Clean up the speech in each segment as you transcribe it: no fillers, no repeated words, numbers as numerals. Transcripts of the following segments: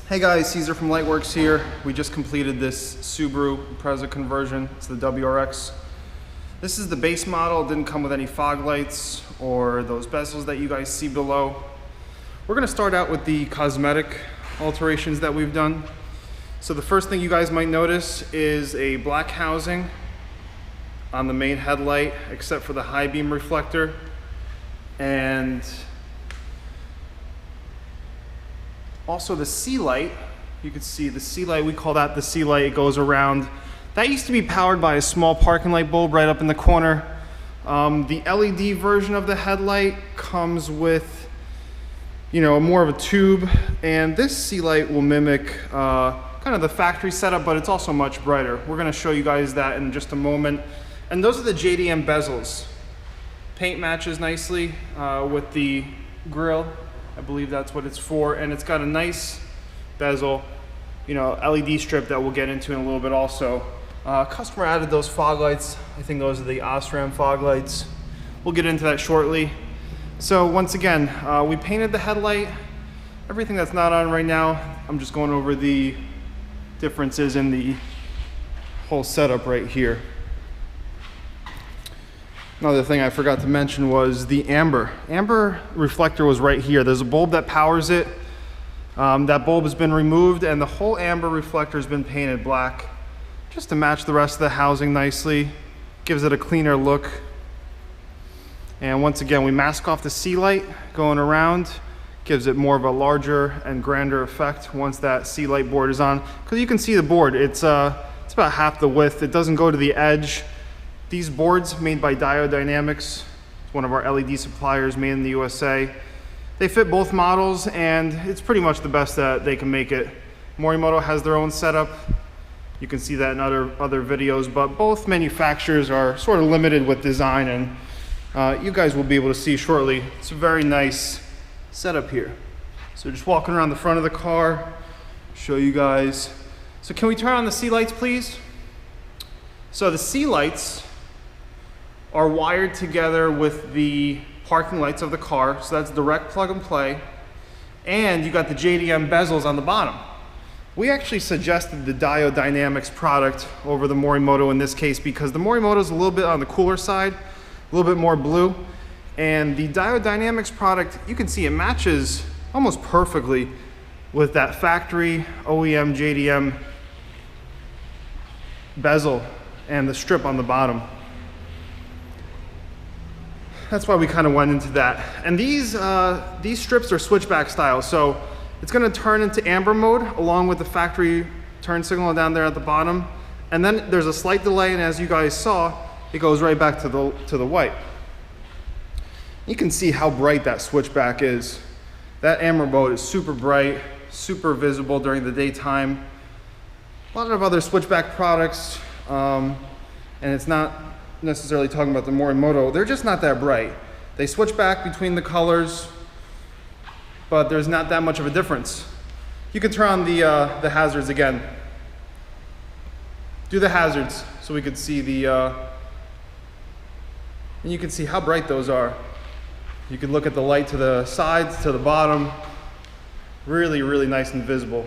Hey guys, Caesar from Lightwerkz here. We just completed this Subaru Impreza conversion. It's the WRX. This is the base model. It didn't come with any fog lights or those bezels that you guys see below. We're gonna start out with the cosmetic alterations that we've done. So the first thing you guys might notice is a black housing on the main headlight, except for the high beam reflector. And also the C light, you can see the C light, we call that the C light, it goes around. That used to be powered by a small parking light bulb right up in the corner. The LED version of the headlight comes with, more of a tube, and this C light will mimic kind of the factory setup, but it's also much brighter. We're gonna show you guys that in just a moment. And those are the JDM bezels. Paint matches nicely with the grille. I believe that's what it's for, and it's got a nice bezel, LED strip that we'll get into in a little bit also. Customer added those fog lights. I think those are the Osram fog lights. We'll get into that shortly. So once again, we painted the headlight. Everything that's not on right now, I'm just going over the differences in the whole setup right here. Another thing I forgot to mention was the amber. Amber reflector was right here. There's a bulb that powers it. That bulb has been removed and the whole amber reflector has been painted black just to match the rest of the housing nicely. Gives it a cleaner look. And once again, we mask off the C light going around. Gives it more of a larger and grander effect once that C light board is on. Because you can see the board, it's about half the width. It doesn't go to the edge. These boards made by Diode, it's one of our LED suppliers made in the USA. They fit both models and it's pretty much the best that they can make it. Morimoto has their own setup. You can see that in other videos, but both manufacturers are sort of limited with design, and you guys will be able to see shortly. It's a very nice setup here. So just walking around the front of the car, show you guys. So can we turn on the C lights, please? So the C lights are wired together with the parking lights of the car, so that's direct plug and play, and you got the JDM bezels on the bottom. We actually suggested the Diode product over the Morimoto in this case because the Morimoto is a little bit on the cooler side, a little bit more blue, and the Diode product, you can see it matches almost perfectly with that factory OEM JDM bezel and the strip on the bottom. That's why we kind of went into that. And these strips are switchback style, so it's going to turn into amber mode along with the factory turn signal down there at the bottom. And then there's a slight delay, and as you guys saw, it goes right back to the white. You can see how bright that switchback is. That amber mode is super bright, super visible during the daytime. A lot of other switchback products, and it's not necessarily talking about the Morimoto, they're just not that bright. They switch back between the colors, but there's not that much of a difference. You can turn on the hazards again. Do the hazards so we could see and you can see how bright those are. You can look at the light to the sides, to the bottom. Really, really nice and visible.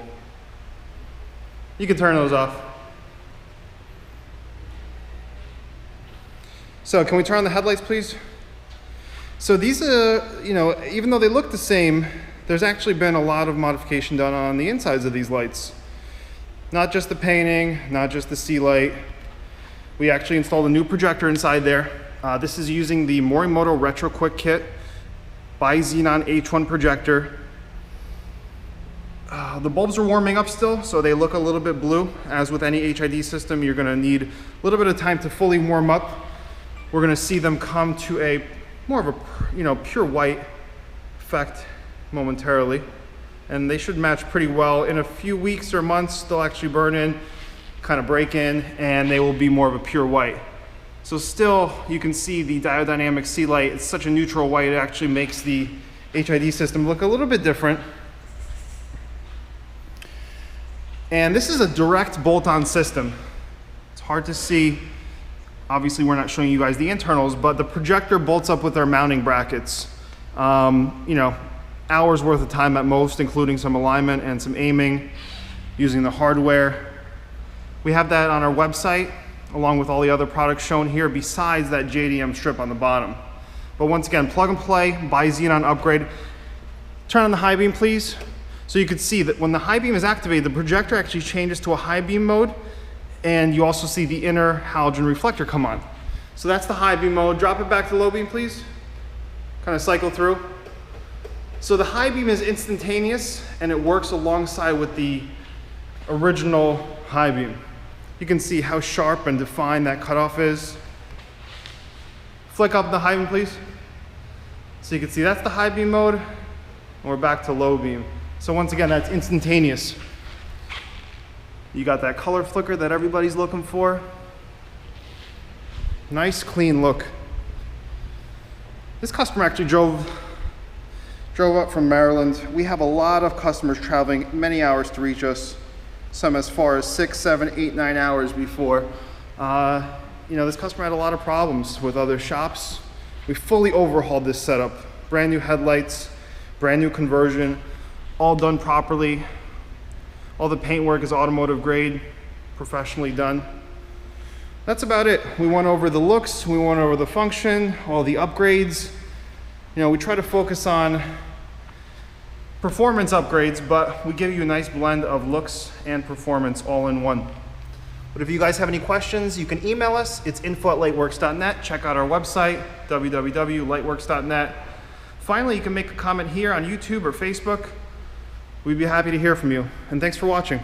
You can turn those off. So can we turn on the headlights, please? So these even though they look the same, there's actually been a lot of modification done on the insides of these lights. Not just the painting, not just the C light. We actually installed a new projector inside there. This is using the Morimoto Retro Quick Kit by Bixenon H1 projector. The bulbs are warming up still, so they look a little bit blue. As with any HID system, you're gonna need a little bit of time to fully warm up. We're gonna see them come to a more of a pure white effect momentarily, and they should match pretty well. In a few weeks or months, they'll actually burn in, kind of break in, and they will be more of a pure white. So still, you can see the Diode C light. It's such a neutral white, it actually makes the HID system look a little bit different. And this is a direct bolt-on system. It's hard to see. Obviously, we're not showing you guys the internals, but the projector bolts up with our mounting brackets. hours worth of time at most, including some alignment and some aiming using the hardware. We have that on our website, along with all the other products shown here, besides that JDM strip on the bottom. But once again, plug and play, buy Xenon upgrade. Turn on the high beam, please. So you can see that when the high beam is activated, the projector actually changes to a high beam mode, and you also see the inner halogen reflector come on. So that's the high beam mode. Drop it back to low beam, please. Kind of cycle through. So the high beam is instantaneous, and it works alongside with the original high beam. You can see how sharp and defined that cutoff is. Flick up the high beam, please. So you can see that's the high beam mode, and we're back to low beam. So once again, that's instantaneous. You got that color flicker that everybody's looking for. Nice, clean look. This customer actually drove up from Maryland. We have a lot of customers traveling many hours to reach us, some as far as 6, 7, 8, 9 hours before. You know, this customer had a lot of problems with other shops. We fully overhauled this setup. Brand new headlights, brand new conversion, all done properly. All the paintwork is automotive grade, professionally done. That's about it. We went over the looks, we went over the function, all the upgrades. You know, we try to focus on performance upgrades, but we give you a nice blend of looks and performance all in one. But if you guys have any questions, you can email us. It's info@lightwerkz.net. Check out our website, www.lightwerkz.net. Finally, you can make a comment here on YouTube or Facebook. We'd be happy to hear from you. And thanks for watching.